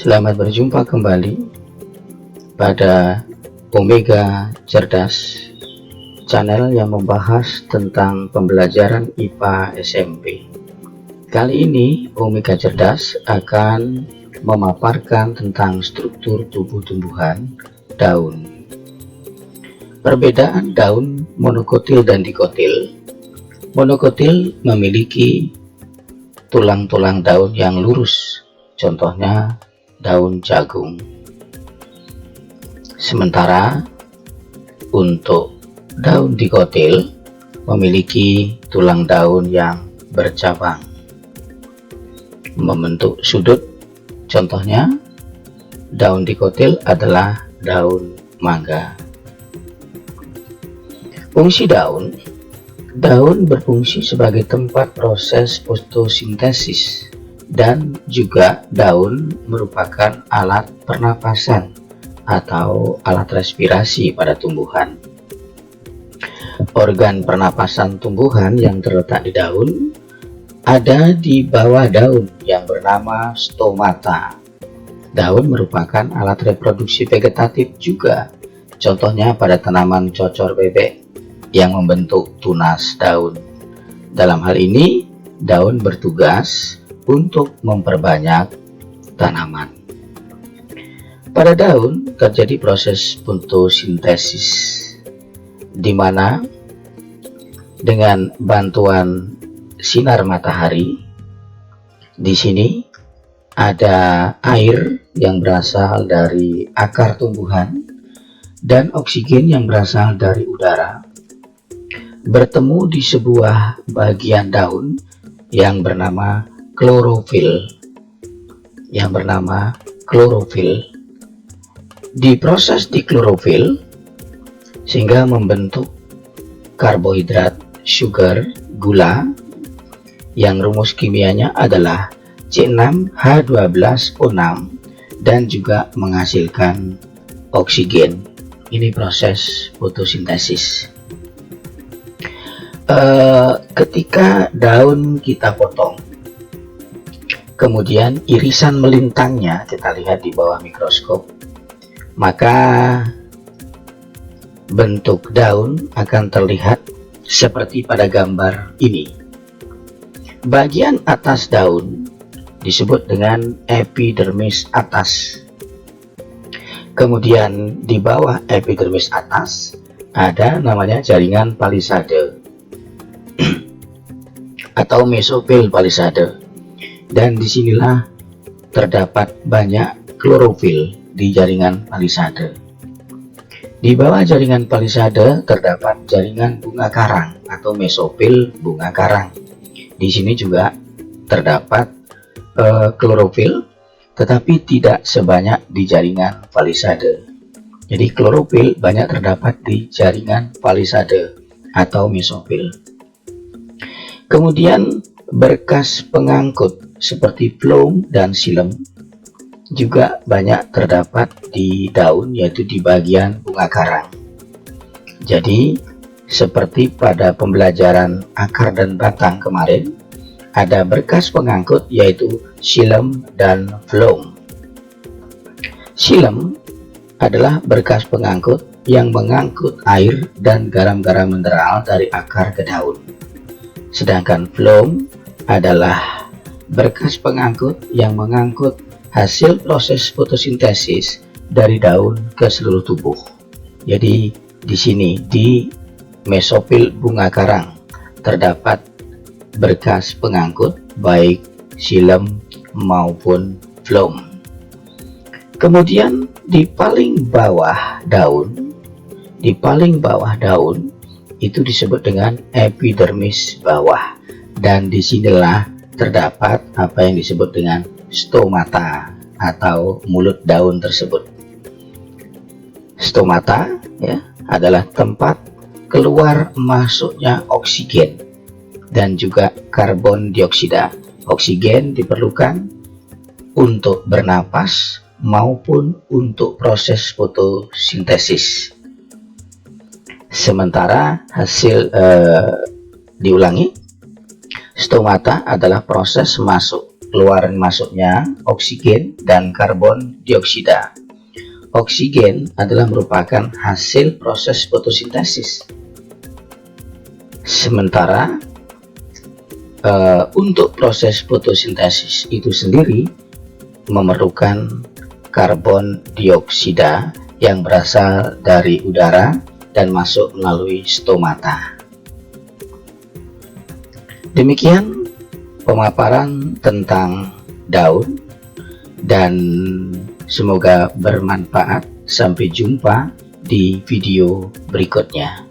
Selamat berjumpa kembali pada Omega Cerdas, channel yang membahas tentang pembelajaran IPA SMP. Kali ini Omega Cerdas akan memaparkan tentang struktur tubuh tumbuhan daun. Perbedaan daun monokotil dan dikotil. Monokotil memiliki tulang-tulang daun yang lurus, contohnya daun jagung. Sementara untuk daun dikotil memiliki tulang daun yang bercabang, membentuk sudut. Contohnya daun dikotil adalah daun mangga. Fungsi daun. Daun berfungsi sebagai tempat proses fotosintesis, dan juga daun merupakan alat pernapasan atau alat respirasi pada tumbuhan. Organ pernapasan tumbuhan yang terletak di daun ada di bawah daun yang bernama stomata. Daun merupakan alat reproduksi vegetatif juga, contohnya pada tanaman cocor bebek yang membentuk tunas daun. Dalam hal ini, daun bertugas untuk memperbanyak tanaman. Pada daun terjadi proses fotosintesis, di mana dengan bantuan sinar matahari, di sini ada air yang berasal dari akar tumbuhan dan oksigen yang berasal dari udara bertemu di sebuah bagian daun yang bernama klorofil. Diproses di klorofil sehingga membentuk karbohidrat, sugar, gula yang rumus kimianya adalah C6H12O6 dan juga menghasilkan oksigen. Ini proses fotosintesis. Ketika daun kita potong, kemudian irisan melintangnya kita lihat di bawah mikroskop, maka bentuk daun akan terlihat seperti pada gambar ini. Bagian atas daun disebut dengan epidermis atas. Kemudian di bawah epidermis atas ada namanya jaringan palisade atau mesofil palisade, dan disinilah terdapat banyak klorofil di jaringan palisade. Di bawah jaringan palisade terdapat jaringan bunga karang atau mesofil bunga karang. Di sini juga terdapat klorofil, tetapi tidak sebanyak di jaringan palisade. Jadi klorofil banyak terdapat di jaringan palisade atau mesofil. Kemudian berkas pengangkut seperti phloem dan xilem juga banyak terdapat di daun, yaitu di bagian bunga karang. Jadi seperti pada pembelajaran akar dan batang kemarin, ada berkas pengangkut yaitu xilem dan phloem. Xilem adalah berkas pengangkut yang mengangkut air dan garam-garam mineral dari akar ke daun. Sedangkan phloem adalah berkas pengangkut yang mengangkut hasil proses fotosintesis dari daun ke seluruh tubuh. Jadi di sini di mesofil bunga karang terdapat berkas pengangkut baik xilem maupun phloem. Kemudian di paling bawah daun, itu disebut dengan epidermis bawah, dan disinilah terdapat apa yang disebut dengan stomata atau mulut daun tersebut. Stomata adalah tempat keluar masuknya oksigen dan juga karbon dioksida. Oksigen diperlukan untuk bernapas maupun untuk proses fotosintesis. Sementara diulangi, stomata adalah proses masuk keluaran masuknya oksigen dan karbon dioksida. Oksigen adalah merupakan hasil proses fotosintesis. Sementara untuk proses fotosintesis itu sendiri memerlukan karbon dioksida yang berasal dari udara dan masuk melalui stomata. Demikian pemaparan tentang daun, dan semoga bermanfaat. Sampai jumpa di video berikutnya.